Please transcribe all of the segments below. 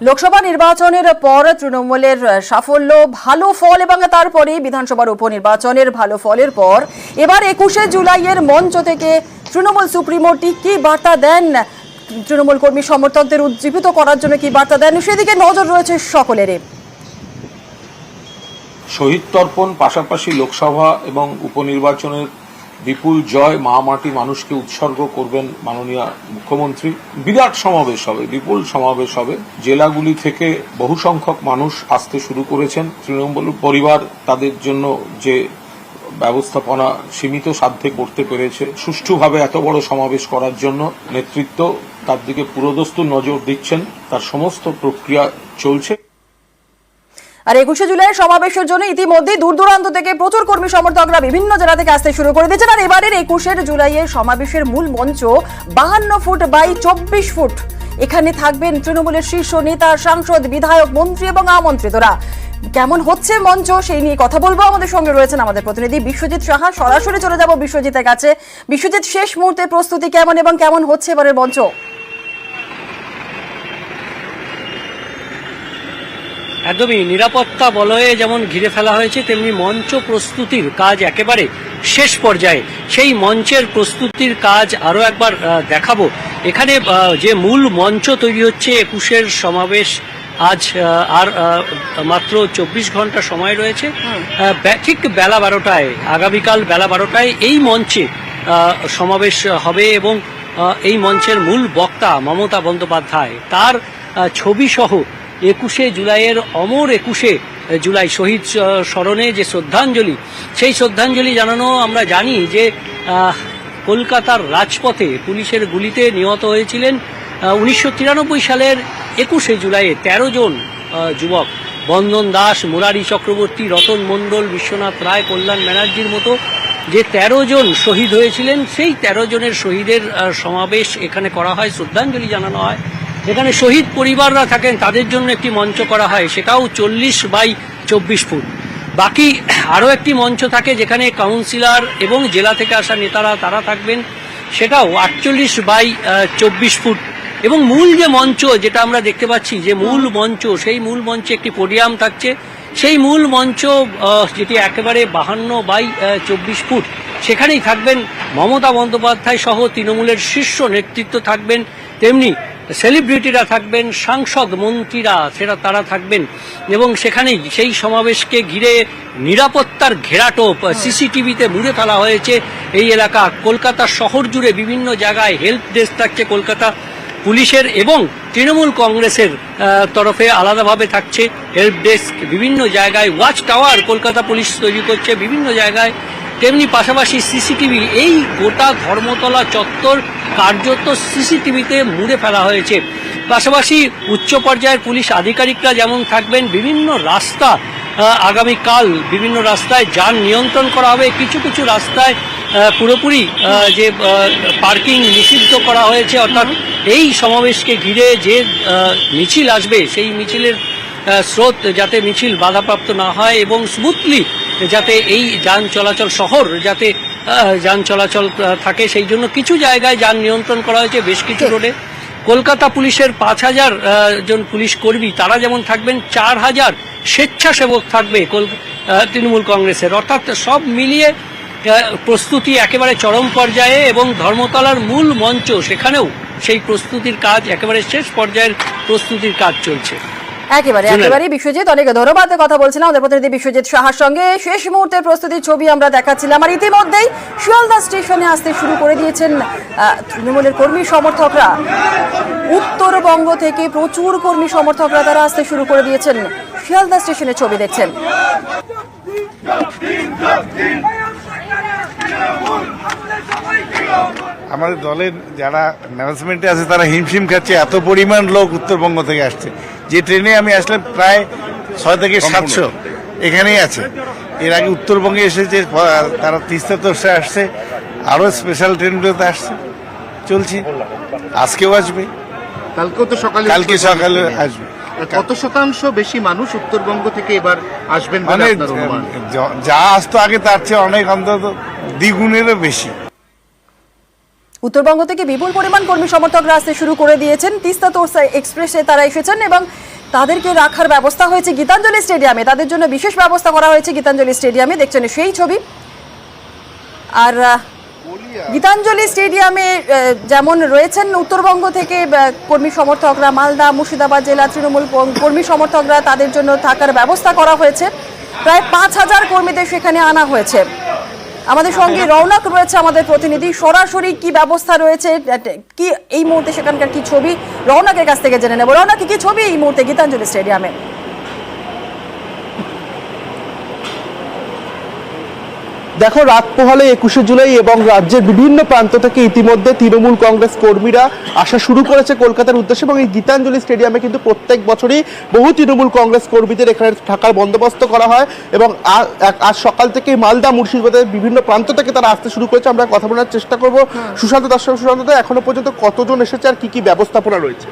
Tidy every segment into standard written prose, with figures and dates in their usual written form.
লোকসভা নির্বাচনের পর তৃণমূলের সাফল্য, ভালো ফল এবং তারপরে বিধানসভার উপনির্বাচনের ভালো ফলের পর এবার ২১শে জুলাইয়ের মঞ্চ থেকে তৃণমূল সুপ্রিমোটি কি বার্তা দেন, তৃণমূল কর্মী সমর্থকদের উজ্জীবিত করার জন্য কি বার্তা দেন, সেদিকে নজর রয়েছে সকলেরই। শহীদ তর্পণ, পাশাপাশি লোকসভা এবং উপনির্বাচনের বিপুল জয়, মা মাটি মানুষকে উৎসর্গ করবেন মাননীয় মুখ্যমন্ত্রী। বিরাট সমাবেশ হবে, বিপুল সমাবেশ হবে। জেলাগুলি থেকে বহু সংখ্যক মানুষ আসতে শুরু করেছেন। তৃণমূল পরিবার তাদের জন্য যে ব্যবস্থাপনা সীমিত সাধ্যে করতে পেরেছে, সুষ্ঠুভাবে এত বড় সমাবেশ করার জন্য নেতৃত্ব তার দিকে পুরোদস্তুর নজর দিচ্ছেন, তার সমস্ত প্রক্রিয়া চলছে। আর ২১শে জুলাইয়ের সমাবেশের জন্য ইতিমধ্যে দূর দূরান্ত থেকে প্রচুর কর্মী সমর্থকরা বিভিন্ন জেলা থেকে আসতে শুরু করে দিয়েছেন। আর এবারের ২১শে জুলাইয়ের সমাবেশের মূল মঞ্চ ৫২ ফুট বাই ২৪ ফুট। এখানে থাকবেন তৃণমূলের শীর্ষ নেতা, সাংসদ, বিধায়ক, মন্ত্রী এবং আমন্ত্রিতরা। কেমন হচ্ছে মঞ্চ, সেই নিয়ে কথা বলবো। আমাদের সঙ্গে রয়েছেন আমাদের প্রতিনিধি বিশ্বজিৎ সাহা। সরাসরি চলে যাব বিশ্বজিতের কাছে। বিশ্বজিৎ, শেষ মুহূর্তে প্রস্তুতি কেমন এবং কেমন হচ্ছে এবারের মঞ্চ? একদমই নিরাপত্তা বলয়ে যেমন ঘিরে ফেলা হয়েছে, তেমনি মঞ্চ প্রস্তুতির কাজ একেবারে শেষ পর্যায়ে। সেই মঞ্চের প্রস্তুতির কাজ আরও একবার দেখাবো। এখানে যে মূল মঞ্চ তৈরি হচ্ছে, ২১শের সমাবেশ আজ আর মাত্র ২৪ ঘন্টা সময় রয়েছে। ঠিক বেলা ১২টায়, আগামীকাল বেলা ১২টায় এই মঞ্চে সমাবেশ হবে এবং এই মঞ্চের মূল বক্তা মমতা বন্দ্যোপাধ্যায়, তার ছবি সহ ২১শে জুলাইয়ের অমর ২১শে জুলাই শহীদ স্মরণে যে শ্রদ্ধাঞ্জলি, সেই শ্রদ্ধাঞ্জলি জানানো। আমরা জানি যে কলকাতার রাজপথে পুলিশের গুলিতে নিহত হয়েছিলেন ১৯৯৩ সালের ২১শে জুলাইয়ে ১৩ জন যুবক। বন্দন দাস, মুরারি চক্রবর্তী, রতন মণ্ডল, বিশ্বনাথ রায়, কল্যাণ ব্যানার্জির মতো যে ১৩ জন শহীদ হয়েছিলেন, সেই ১৩ জনের শহীদের সমাবেশ এখানে করা হয়, শ্রদ্ধাঞ্জলি জানানো হয়। এখানে শহীদ পরিবাররা থাকেন, তাদের জন্য একটি মঞ্চ করা হয়, সেটাও ৪০ বাই ২৪ ফুট। বাকি আরও একটি মঞ্চ থাকে যেখানে কাউন্সিলর এবং জেলা থেকে আসা নেতারা তারা থাকবেন, সেটাও ৪৮ বাই ২৪ ফুট। এবং মূল যে মঞ্চ যেটা আমরা দেখতে পাচ্ছি, যে মূল মঞ্চ, সেই মূল মঞ্চে একটি পোডিয়াম থাকছে। সেই মূল মঞ্চ যেটি একেবারে ৫২ বাই ২৪ ফুট, সেখানেই থাকবেন মমতা বন্দ্যোপাধ্যায় সহ তৃণমূলের শীর্ষ নেতৃত্ব থাকবেন, তেমনি সেলিব্রিটিরা থাকবেন, সাংসদ, মন্ত্রীরা তারা থাকবেন। এবং সেখানেই সেই সমাবেশকে ঘিরে নিরাপত্তার ঘেরাটোপ সিসিটিভিতে মুড়ে ফেলা হয়েছে এই এলাকা। কলকাতা শহর জুড়ে বিভিন্ন জায়গায় হেল্প ডেস্ক থাকছে কলকাতা পুলিশের, এবং তৃণমূল কংগ্রেসের তরফে আলাদাভাবে থাকছে হেল্প ডেস্ক। বিভিন্ন জায়গায় ওয়াচ টাওয়ার কলকাতা পুলিশ তৈরি করছে বিভিন্ন জায়গায়, তেমনি পাশাপাশি সিসিটিভি, এই গোটা ধর্মতলা চত্বর কার্যত সিসিটিভিতে মুড়ে ফেলা হয়েছে। পাশাপাশি উচ্চ পর্যায়ের পুলিশ আধিকারিকরা যেমন থাকবেন, বিভিন্ন রাস্তা আগামীকাল বিভিন্ন রাস্তায় যান নিয়ন্ত্রণ করা হবে। কিছু কিছু রাস্তায় পুরোপুরি যে পার্কিং নিষিদ্ধ করা হয়েছে, অর্থাৎ এই সমাবেশকে ঘিরে যে মিছিল আসবে, সেই মিছিলের স্রোত যাতে মিছিল বাধাপ্রাপ্ত না হয় এবং স্মুথলি যাতে এই যান চলাচল, শহর যাতে যান চলাচল থাকে, সেই জন্য কিছু জায়গায় যান নিয়ন্ত্রণ করা হয়েছে। বেশ কিছু রোডে কলকাতা পুলিশের ৫,০০০ জন পুলিশ কর্মী, তারা যেমন থাকবেন, ৪,০০০ স্বেচ্ছাসেবক থাকবে তৃণমূল কংগ্রেসের। অর্থাৎ সব মিলিয়ে প্রস্তুতি একেবারে চরম পর্যায়ে। এবং ধর্মতলার মূল মঞ্চ, সেখানেও সেই প্রস্তুতির কাজ, একেবারে শেষ পর্যায়ের প্রস্তুতির কাজ চলছে। একেবারে বিশ্বজিৎ, অনেক ধন্যবাদ। কথা বলছিলাম আমাদের প্রতিনিধি বিশ্বজিৎ সাহার সঙ্গে। শেষ মুহূর্তের প্রস্তুতির ছবি আমরা দেখাচ্ছিলাম। আর ইতিমধ্যেই শিয়ালদা স্টেশনে আসতে শুরু করে দিয়েছেন তৃণমূলের কর্মী সমর্থকরা। উত্তরবঙ্গ থেকে প্রচুর কর্মী সমর্থকরা তারা আসতে শুরু করে দিয়েছেন। শিয়ালদা স্টেশনের ছবি দেখছেন। আমাদের দলের যারা ম্যানেজমেন্টে আছে তারা হিমশিম খাচ্ছে, এত পরিমাণ লোক উত্তরবঙ্গ থেকে আসছে। যে ট্রেনে আমি আসলাম প্রায় ৬ থেকে ৭০০ এখানেই আছে। এর আগে উত্তরবঙ্গে এসেছে, তারা তিস্তা তোষে আসছে, আরও স্পেশাল ট্রেনগুলোতে আসছে, চলছে। আজকেও আসবে, কালকে সকালে আসবে। কত শতাংশ বেশি মানুষ উত্তরবঙ্গ থেকে এবার আসবেন? মানে যা আসতো আগে তার চেয়ে অনেক, অন্তত দ্বিগুণেরও বেশি। উত্তরবঙ্গ থেকে বিপুল পরিমাণ কর্মী সমর্থকরা আসতে শুরু করে দিয়েছেন। তিস্তা তোর্সা এক্সপ্রেসে তারা এসেছেন এবং তাদেরকে রাখার ব্যবস্থা হয়েছে গীতাঞ্জলি স্টেডিয়ামে, তাদের জন্য বিশেষ ব্যবস্থা করা হয়েছে গীতাঞ্জলি স্টেডিয়ামে, দেখছেন সেই ছবি। আর গীতাঞ্জলি স্টেডিয়ামে যেমন রয়েছেন উত্তরবঙ্গ থেকে কর্মী সমর্থকরা, মালদা মুর্শিদাবাদ জেলা তৃণমূল কর্মী সমর্থকরা, তাদের জন্য থাকার ব্যবস্থা করা হয়েছে। প্রায় 5,000 কর্মীদের সেখানে আনা হয়েছে। আমাদের সঙ্গে রৌনক রয়েছে, আমাদের প্রতিনিধি। সরাসরি কি ব্যবস্থা রয়েছে, কি এই মুহূর্তে সেখানকার কি ছবি, রৌনকের কাছ থেকে জেনে নেব। রৌনক, কি ছবি এই মুহূর্তে গীতাঞ্জলি স্টেডিয়ামে? দেখো, রাত পোহালে 21শে জুলাই এবং রাজ্যের বিভিন্ন প্রান্ত থেকে ইতিমধ্যে তৃণমূল কংগ্রেস কর্মীরা আসা শুরু করেছে কলকাতার উদ্দেশ্যে, এবং এই গীতাঞ্জলি স্টেডিয়ামে কিন্তু প্রত্যেক বছরই বহু তৃণমূল কংগ্রেস কর্মীদের এখানে থাকার বন্দোবস্ত করা হয়, এবং আজ সকাল থেকে মালদা মুর্শিদাবাদের বিভিন্ন প্রান্ত থেকে তারা আসতে শুরু করেছে। আমরা কথা বলার চেষ্টা করব সুশান্ত দাস। সুশান্ত দা, এখনো পর্যন্ত কতজন এসেছে আর কি কি ব্যবস্থাপনা রয়েছে?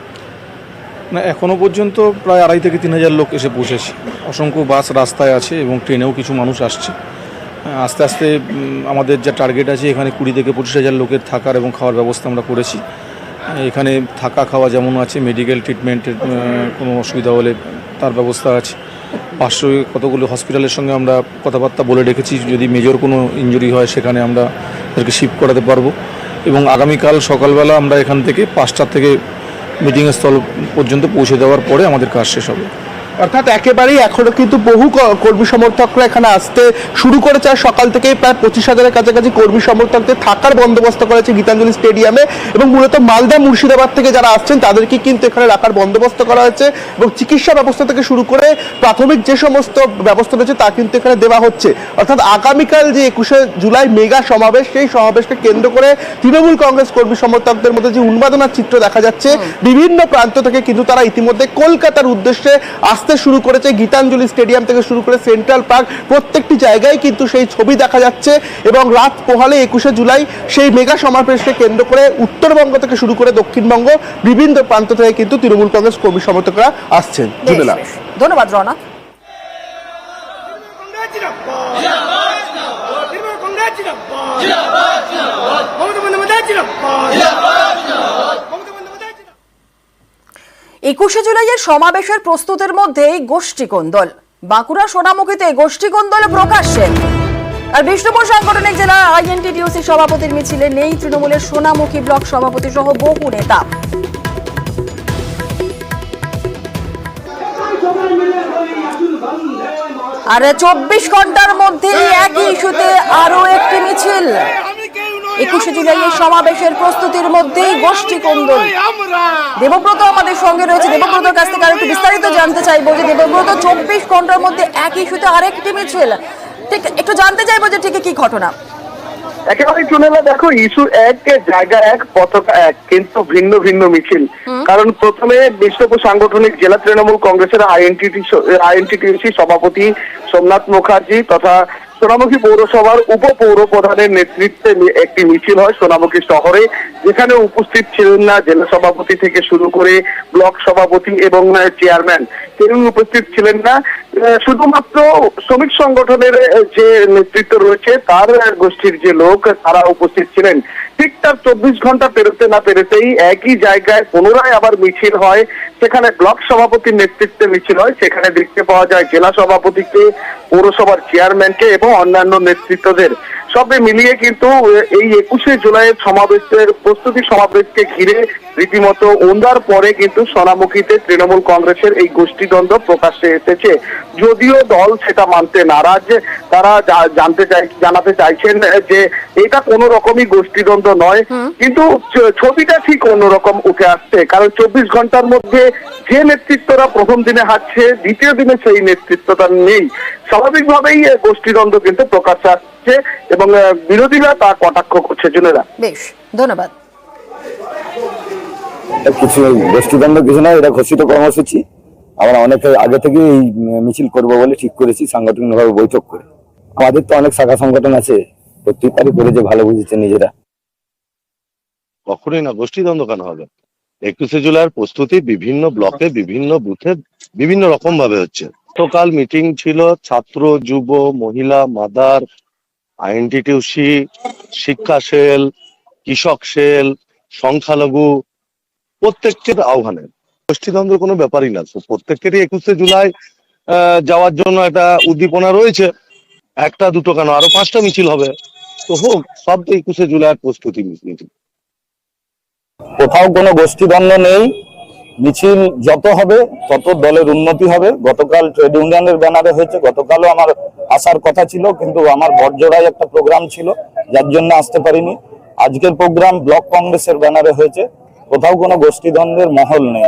না, এখনো পর্যন্ত প্রায় 2,500 থেকে 3,000 লোক এসে পৌঁছেছে। অসংখ্য বাস রাস্তায় আছে এবং ট্রেনেও কিছু মানুষ আসছে। আস্তে আস্তে আমাদের যা টার্গেট আছে, এখানে 20 থেকে 25,000 লোকের থাকার এবং খাওয়ার ব্যবস্থা আমরা করেছি। এখানে থাকা খাওয়া যেমন আছে, মেডিকেল ট্রিটমেন্টের কোনো অসুবিধা হলে তার ব্যবস্থা আছে। পার্শ্ব কতগুলো হসপিটালের সঙ্গে আমরা কথাবার্তা বলে রেখেছি, যদি মেজর কোনো ইনজুরি হয় সেখানে আমরা তাদেরকে শিফট করাতে পারবো। এবং আগামীকাল সকালবেলা আমরা এখান থেকে 5টা থেকে মিটিংয়ের স্থল পর্যন্ত পৌঁছে দেওয়ার পরে আমাদের কাজ শেষ হবে। অর্থাৎ একেবারেই এখনো কিন্তু বহু কর্মী সমর্থকরা এখানে আসতে শুরু করেছে, আর সকাল থেকেই প্রায় 25,000-এর কাছাকাছি কর্মী সমর্থকদের থাকার বন্দোবস্ত করেছে গীতাঞ্জলি স্টেডিয়ামে। এবং মূলত মালদা মুর্শিদাবাদ থেকে যারা আসছেন তাদেরকে কিন্তু এখানে রাখার বন্দোবস্ত করা হয়েছে, এবং চিকিৎসা ব্যবস্থা থেকে শুরু করে প্রাথমিক যে সমস্ত ব্যবস্থা রয়েছে তা কিন্তু এখানে দেওয়া হচ্ছে। অর্থাৎ আগামীকাল যে 21শে জুলাই মেগা সমাবেশ, সেই সমাবেশকে কেন্দ্র করে তৃণমূল কংগ্রেস কর্মী সমর্থকদের মধ্যে যে উন্মাদনার চিত্র দেখা যাচ্ছে, বিভিন্ন প্রান্ত থেকে কিন্তু তারা ইতিমধ্যে কলকাতার উদ্দেশ্যে আসতে শুরু করেছে। গীতাঞ্জলি স্টেডিয়াম থেকে শুরু করে সেন্ট্রাল পার্ক, প্রত্যেকটি জায়গায় কিন্তু সেই ছবি দেখা যাচ্ছে। এবং রাত পোহালে 21শে জুলাই সেই মেগা সমাবেশকে কেন্দ্র করে উত্তরবঙ্গ থেকে শুরু করে দক্ষিণবঙ্গ বিভিন্ন প্রান্ত থেকে কিন্তু তৃণমূল কংগ্রেস কর্মী সমর্থকরা আসছেন। ধন্যবাদ রৌনক। একুশে জুলাইয়ের সমাবেশের প্রস্তুতের মধ্যেই গোষ্ঠী কোন্দল। বাঁকুড়া সোনামুখীতে গোষ্ঠী কোন্দল প্রকাশ্যে। আর বিষ্ণুপুর সাংগঠনিক জেলা আইএনটিটিউসি সভাপতির মিছিলে নেই তৃণমূলের সোনামুখী ব্লক সভাপতি সহ বহু নেতা। আর 24 ঘন্টার মধ্যে একই ইস্যুতে আরো একটি মিছিল। 21শে জুলাইয়ের সমাবেশের প্রস্তুতির মধ্যেই গোষ্ঠী কোন্দল। দেবব্রত আমাদের সঙ্গে রয়েছে, দেবব্রতর কাছ থেকে আরো একটু বিস্তারিত জানতে চাইবো যে দেবব্রত, 24 ঘন্টার মধ্যে একই ইস্যুতে আরেকটি মিছিল, ঠিক একটু জানতে চাইবো যে ঠিক কি ঘটনা। একেবারে চুনেলা, দেখো, ইস্যু এক, জায়গা এক, পতাকা এক, কিন্তু ভিন্ন ভিন্ন মিছিল। কারণ প্রথমে বিষ্ণুপুর সাংগঠনিক জেলা তৃণমূল কংগ্রেসের আইএনটিটিউসি সভাপতি সোমনাথ মুখার্জি তথা সোনামুখী পৌরসভার উপপৌর প্রধানের নেতৃত্বে একটি মিছিল হয় সোনামুখী শহরে, যেখানে উপস্থিত ছিলেন না জেলা সভাপতি থেকে শুরু করে ব্লক সভাপতি এবং চেয়ারম্যান, কেউ উপস্থিত ছিলেন না। শুধুমাত্র শ্রমিক সংগঠনের যে নেতৃত্ব রয়েছে তার গোষ্ঠীর যে লোক তারা উপস্থিত ছিলেন। ঠিক তার 24 ঘন্টা পেরোতে না পেরোতেই একই জায়গায় পুনরায় আবার মিছিল হয়। সেখানে ব্লক সভাপতির নেতৃত্বে মিছিল হয়, সেখানে দেখতে পাওয়া যায় জেলা সভাপতিকে, পৌরসভার চেয়ারম্যানকে এবং অন্যান্য নেতৃত্বদের। সবে মিলিয়ে কিন্তু এই 21শে জুলাইয়ের সমাবেশের প্রস্তুতি সমাবেশকে ঘিরে রীতিমতো ওন্দার পরে কিন্তু সোনামুখীতে তৃণমূল কংগ্রেসের এই গোষ্ঠীদ্বন্দ্ব প্রকাশ্যে এসেছে। যদিও দল সেটা মানতে নারাজ, তারা জানাতে চাইছেন যে এটা কোনো রকমই গোষ্ঠীদ্বন্দ্ব নয়, কিন্তু ছবিটা ঠিক অন্যরকম উঠে আসছে। কারণ 24 ঘন্টার মধ্যে যে নেতৃত্বরা প্রথম দিনে হাঁটছে, দ্বিতীয় দিনে সেই নেতৃত্বটা নেই। স্বাভাবিকভাবেই গোষ্ঠীদ্বন্দ্ব কিন্তু প্রকাশ্যে আসছে এবং বিরোধীরা তা কটাক্ষ করছে। জনেরা, বেশ, ধন্যবাদ। কিছু গোষ্ঠীদ্বন্দ্ব কিছু নয়, এটা ঘোষিত কর্মসূচি। আমরা অনেক আগে থেকে এই মিছিল করবো বলে ঠিক করেছি, সাংগঠনিকভাবে বৈঠক করে। আমাদের তো অনেক শাখা সংগঠন আছে, প্রত্যেক পারি করে যে ভালো বুঝেছে নিজেরা। কখনোই না, গোষ্ঠীদ্বন্দ্ব কেন হবে? 21শে জুলাইয়ের প্রস্তুতি বিভিন্ন ব্লকে, বিভিন্ন বুথে বিভিন্ন রকম ভাবে হচ্ছে। গতকাল মিটিং ছিল ছাত্র, যুব, মহিলা, মাদার, আইএনটিটিউসি, শিক্ষা সেল, কৃষক সেল, সংখ্যালঘু, প্রত্যেকের আহ্বানে গোষ্ঠীদ্বন্দ্বের কোনো ব্যাপারই না। তো প্রত্যেকেরই 21শে জুলাই যাওয়ার জন্য একটা উদ্দীপনা রয়েছে। একটা দুটো কেন, আরো 5টা মিছিল হবে, তো হোক, সব তো 21শে জুলাইয়ের প্রস্তুতি মিছিল। কোথাও কোনো গোষ্ঠীদ্বন্দ্ব নেই। মিছিল যত হবে তত দলের উন্নতি হবে। গতকাল ট্রেড ইউনিয়নের ব্যানারে হয়েছে, গতকালও আমার আসার কথা ছিল, কিন্তু আমার বড়জোড়ায় একটা প্রোগ্রাম ছিল, যার জন্য আসতে পারিনি। আজকের প্রোগ্রাম ব্লক কংগ্রেসের ব্যানারে হয়েছে। কোথাও কোনো গোষ্ঠীদ্বন্দ্বের মহল নেই।